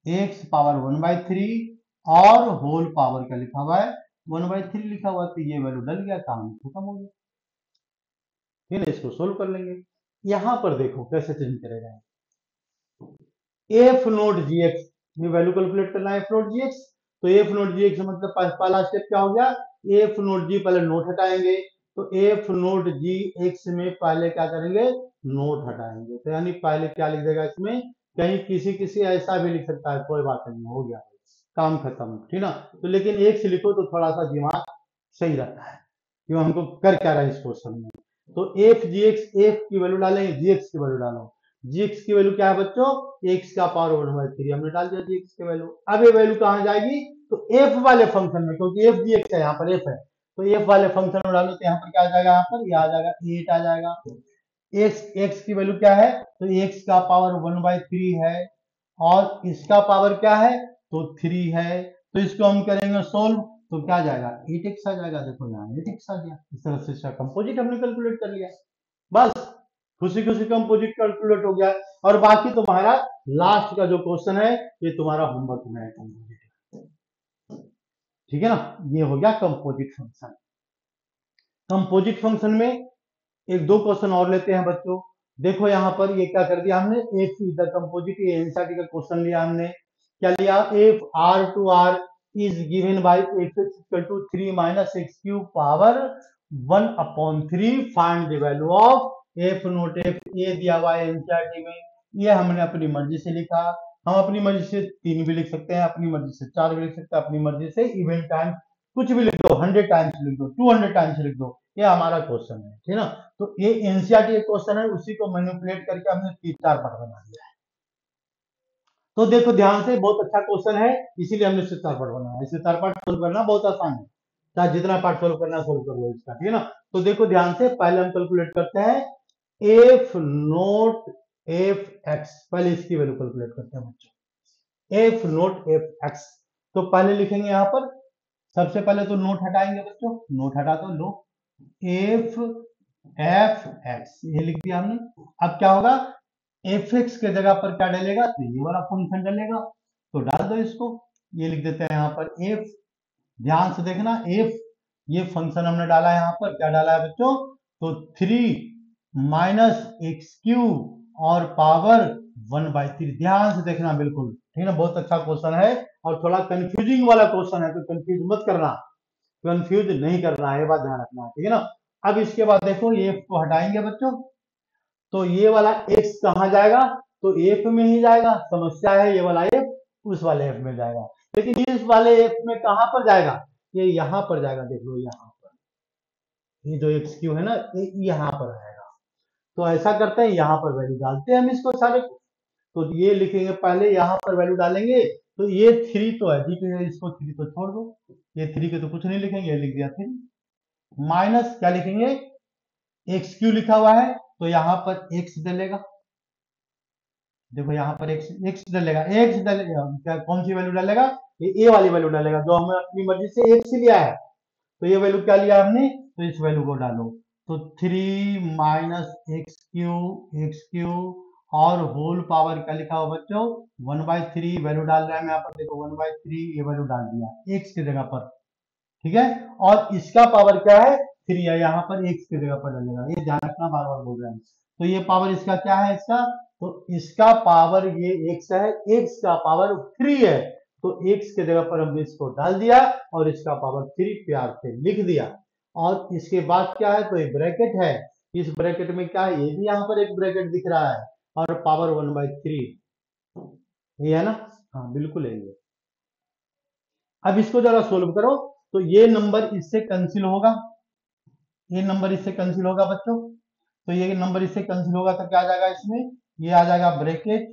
एक्स पावर 1/3 और होल पावर क्या लिखा हुआ है, 1/3 लिखा हुआ है, तो ये वैल्यू डल गया, काम खत्म हो गया, ठीक है। इसको सोल्व कर लेंगे। यहां पर देखो कैसे चेंज करेगा, एफ नोट जी एक्स, ये वैल्यू कैलकुलेट करना है, एफ नोट जी एक्स, तो एफ नोट जी एक्स मतलब पहला स्टेप क्या हो गया, एफ नोट जी पहले नोट हटाएंगे, तो एफ नोट जी एक्स में पहले क्या करेंगे, नोट हटाएंगे, तो यानी पहले क्या लिख देगा इसमें, कहीं किसी किसी ऐसा भी लिख सकता है, कोई बात नहीं, हो गया काम खत्म, ठीक ना। तो लेकिन एक्स लिखो तो थोड़ा सा दिमाग सही रहता है, क्यों हमको कर क्या रहा है इस क्वेश्चन में। तो एफ जी एक्स, एफ की वैल्यू डालेंगे, जी एक्स की वैल्यू डालो, जी एक्स की वैल्यू क्या है बच्चों, एक्स का पावर 1/3 हमने डाल दिया जी एक्स की वैल्यू। अब ये वैल्यू कहां जाएगी, तो एफ वाले फंक्शन में, क्योंकि एफ जी एक्स है, यहाँ पर एफ है, तो एफ वाले फंक्शन में डालो, तो यहाँ पर क्या आ जाएगा, यहाँ पर ये आ जाएगा 8 आ जाएगा। एक्स एक्स की वैल्यू क्या है, तो एक्स का पावर 1/3 है और इसका पावर क्या है, तो 3 है, तो इसको हम करेंगे सोल्व, तो क्या जाएगा 8x आ जाएगा, देखो यहाँ 8x आ गया, इस तरह से इसका कंपोजिट हमने कैलकुलेट कर लिया, बस खुशी खुशी कंपोजिट कैलकुलेट हो गया। और बाकी तुम्हारा लास्ट का जो क्वेश्चन है ये तुम्हारा होमवर्क में है कंपोजिट, ठीक है ना। ये हो गया कंपोजिट फंक्शन। कंपोजिट फंक्शन में एक दो क्वेश्चन और लेते हैं बच्चों। देखो यहाँ पर ये क्या कर दिया हमने, एफ इज द कंपोजिट, ये एनसीईआरटी का क्वेश्चन लिया हमने, क्या लिया, f R to R is given by f x equal to 3 minus x cube power 1/3 find the value of f not f. ये दिया हुआ है एनसीईआरटी में, ये हमने अपनी मर्जी से लिखा। हम अपनी मर्जी से 3 भी लिख सकते हैं, अपनी मर्जी से 4 भी लिख सकते हैं, अपनी मर्जी से इवन टाइम कुछ भी लिख दो, 100 टाइम्स लिख दो, 200 टाइम्स लिख दो, ये हमारा क्वेश्चन है, ठीक है ना। तो ये एनसीईआरटी क्वेश्चन है, उसी को मैनिपुलेट करके हमने 3-4 पार्ट बना दिया है। तो देखो ध्यान से, बहुत अच्छा क्वेश्चन है, इसीलिए हमने इससे 4 पार्ट बनाया। इससे 4 पार्ट सोल्व करना बहुत आसान है, चाहे जितना पार्ट सोल्व करना सोल्व कर लो इसका, ठीक है ना। तो देखो ध्यान से, पहले हम कैलकुलेट करते हैं एफ नोट एफ एक्स, पहले इसकी वैल्यू कैलकुलेट करते हैं बच्चों, एफ नोट एफ एक्स। तो पहले लिखेंगे यहां पर, सबसे पहले तो नोट हटाएंगे बच्चों, नोट हटा दो, लो एफ एफ एक्स, ये लिख दिया हमने। अब क्या होगा, एफ एक्स के जगह पर क्या डलेगा, तो ये वाला फंक्शन डलेगा, तो डाल दो इसको, ये लिख देते हैं यहाँ पर एफ। ध्यान से देखना, एफ ये फंक्शन हमने डाला है यहाँ पर, क्या डाला है बच्चों, तो 3 माइनस एक्स क्यूब और पावर 1/3। ध्यान से देखना बिल्कुल, ठीक है ना, बहुत अच्छा क्वेश्चन है और थोड़ा कंफ्यूजिंग वाला क्वेश्चन है, तो कंफ्यूज मत करना, कंफ्यूज नहीं करना है, ये बात ध्यान रखना, ठीक है ना। अब इसके बाद देखो, ये को हटाएंगे बच्चों, तो ये वाला x कहाँ जाएगा, तो f में ही जाएगा। समस्या है, ये वाला f उस वाले f में जाएगा, लेकिन इस वाले f में कहां पर जाएगा, ये यहां पर जाएगा, देख लो यहां पर, ये जो एक्स क्यू है ना, ये यहां पर आएगा। तो ऐसा करते हैं, यहां पर वैल्यू डालते हैं हम इसको सारे को। तो ये लिखेंगे, पहले यहां पर वैल्यू डालेंगे, तो ये 3 तो है, ठीक है, इसको 3 तो छोड़ दो, ये 3 के तो कुछ नहीं लिखेंगे, लिख दिया 3 माइनस क्या लिखेंगे, एक्स क्यू लिखा हुआ है, तो यहां पर एक्स डलेगा, देखो यहाँ पर एक्स डलेगा, एक्स डलेगा, क्या कौन सी वैल्यू डालेगा, ये ए वाली वैल्यू डालेगा, जो हमने अपनी मर्जी से एक्स लिया है। तो ये वैल्यू क्या लिया हमने, तो इस वैल्यू को डालो, तो 3 माइनस एक्स क्यू और होल पावर क्या लिखा हुआ बच्चों, 1/3 वैल्यू डाल रहे हैं हम यहाँ पर, देखो 1/3 ये वैल्यू डाल दिया एक्स की जगह पर, ठीक है। और इसका पावर क्या है, 3 है, यहाँ पर एक्स की जगह पर डालेगा, ये ध्यान रखना, बार बार बोल रहे हैं। तो ये पावर इसका क्या है, इसका, तो इसका पावर ये एक्स है, एक्स का पावर 3 है, तो एक्स की जगह पर हमने इसको डाल दिया और इसका पावर 3 प्यार से लिख दिया। और इसके बाद क्या है, तो ये ब्रैकेट है, इस ब्रैकेट में क्या है, ये भी यहाँ पर एक ब्रैकेट दिख रहा है, और पावर 1/3 ये है ना, हाँ बिल्कुल है ये। अब इसको जरा सोल्व करो, तो ये नंबर इससे कैंसिल होगा, ये नंबर इससे कैंसिल होगा बच्चों, तो ये नंबर इससे कैंसिल होगा, तो क्या आ जाएगा इसमें, ये आ जाएगा ब्रैकेट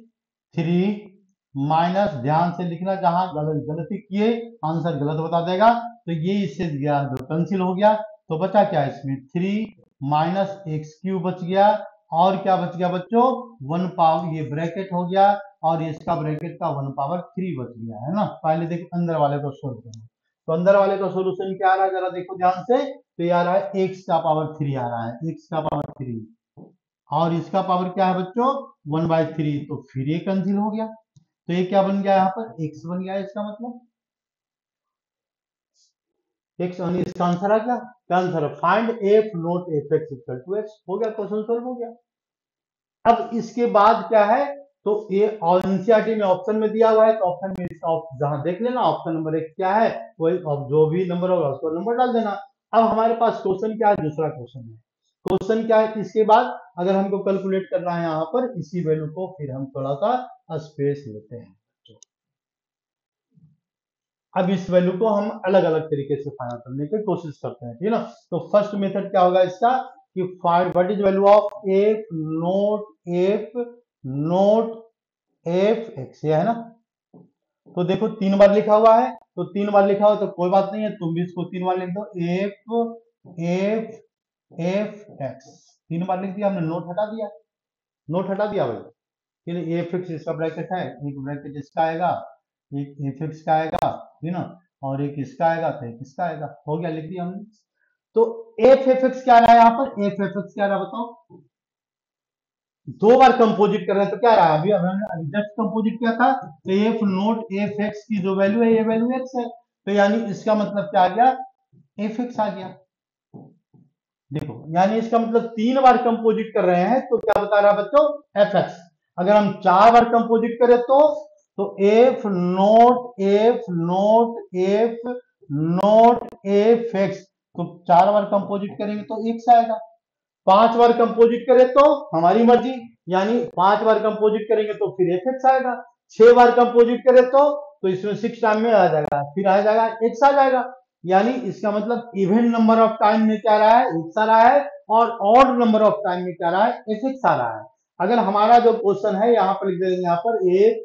3 माइनस, ध्यान से लिखना, जहां गलती किए आंसर गलत बता देगा, तो ये इससे गया कैंसिल हो गया, तो बचा क्या इसमें, 3 माइनस एक्स क्यू बच गया, और क्या बच गया बच्चों, 1 पावर, ये ब्रैकेट हो गया, और इसका ब्रैकेट का 1/3 बच गया, है ना। पहले देखो अंदर वाले को सोल्व करो, तो अंदर वाले का सोल्यूशन क्या आ रहा है, जरा देखो ध्यान से, तो ये आ रहा है एक्स का पावर 3 आ रहा है, एक्स का पावर 3, और इसका पावर क्या है बच्चों, 1/3, तो फिर ये कैंसिल हो गया, तो ये क्या बन गया, यहाँ पर एक्स बन गया, इसका मतलब एक्स, और इसका आंसर आ गया, क्या answer, find f not F x equal to x, हो गया, क्वेश्चन सोल्व हो गया। अब इसके बाद क्या है, तो ये एनसीईआरटी में ऑप्शन में दिया हुआ है, तो ऑप्शन में इसका जहां देख लेना, ऑप्शन नंबर 1 क्या है, वही जो भी नंबर होगा उसको नंबर डाल देना। अब हमारे पास क्वेश्चन क्या है, दूसरा क्वेश्चन है, क्वेश्चन क्या है, इसके बाद अगर हमको कैलकुलेट करना है यहाँ पर इसी वैल्यू को, फिर हम थोड़ा सा स्पेस लेते हैं। अब इस वैल्यू को हम अलग अलग तरीके से फाइंड करने की कोशिश करते हैं, ठीक है ना। तो फर्स्ट मेथड क्या होगा इसका, कि find what is value of f not F X, ये है ना। तो देखो 3 बार लिखा हुआ है, तो 3 बार लिखा हुआ तो कोई बात नहीं है, तुम भी इसको 3 बार लिख दो, एफ एफ एफ एक्स, 3 बार लिख दिया हमने, नोट हटा दिया, नोट हटा दिया भाई, फिर एफ एक्स इसका ब्रैकेट है, एक ब्रैकेट इसका आएगा, एक एफ एक्स का आएगा, ठीक ना, और एक इसका आएगा, तो एक इसका आएगा, हो गया, लिख दिया हमने। तो एफ एफ एक्स क्या रहा है यहाँ पर, एफ एफ एक्स क्या रहा बताओ, 2 बार कंपोजिट कर रहे हैं, तो क्या रहा, अभी हमने जस्ट कंपोजिट किया था, तो एफ नोट एफ एक्स की जो वैल्यू है, ये वैल्यू एक्स है, तो यानी इसका मतलब क्या आ गया, एफ एक्स आ गया। देखो यानी इसका मतलब 3 बार कंपोजिट कर रहे हैं, तो क्या बता रहा है बच्चों, एफ एक्स। अगर हम 4 बार कंपोजिट करें तो तो एफ नोट एफ तो 4 बार कंपोजिट करेंगे तो एक्स आएगा। 5 बार कंपोजिट करें तो हमारी मर्जी, यानी 5 बार कंपोजिट करेंगे तो फिर एफ एक्स आएगा। 6 बार कंपोजिट करें तो इसमें 6 टाइम में आ जाएगा, फिर आ जाएगा एक्स आ जाएगा। यानी इसका मतलब इवन नंबर ऑफ टाइम में क्या रहा है, एक्स आ रहा है, और ऑड नंबर ऑफ टाइम में क्या रहा है, एफ एक्स आ रहा है। अगर हमारा जो क्वेश्चन है यहाँ पर लिख देंगे, यहाँ पर F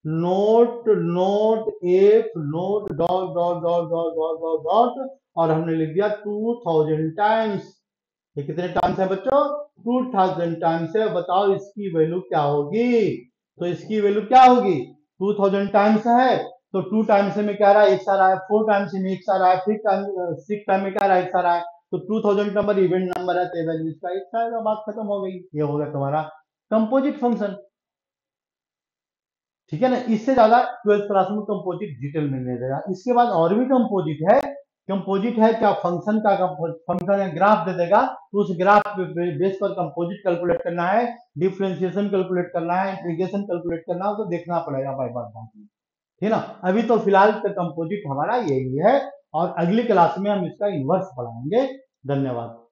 note note f note dot dot dot dot dot dot dot, और हमने लिख दिया 2000 टाइम्स। ये कितने टाइम्स है बच्चों, 2000 टाइम्स है। बताओ इसकी वैल्यू क्या होगी, तो इसकी वैल्यू क्या होगी, 2000 टाइम्स है तो 2 टाइम्स में क्या रहा है, एक्स आ रहा है, 4 टाइम्स में एक्स आ रहा है, फिर 6 टाइम में क्या रहा है, एक्स आ रहा है। तो 2000 नंबर इवेंट नंबर है, तो वैल्यू इसका एक्स आएगा, बात खत्म हो गई। ये होगा तुम्हारा कंपोजिट फंक्शन। ठीक है ना, इससे ज्यादा 12th क्लास में कंपोजिट डिटेल में नहीं देगा। इसके बाद और भी कंपोजिट है। कंपोजिट है क्या, फंक्शन का फंक्शन या ग्राफ दे देगा, तो उस ग्राफ पे बेस पर कंपोजिट कैलकुलेट करना है, डिफरेंशिएशन कैलकुलेट करना है, इंटीग्रेशन कैलकुलेट करना है, तो देखना पड़ेगा बाय बार बार। ठीक है ना, अभी तो फिलहाल का कंपोजिट हमारा यही है, और अगली क्लास में हम इसका इन्वर्स पढ़ाएंगे। धन्यवाद।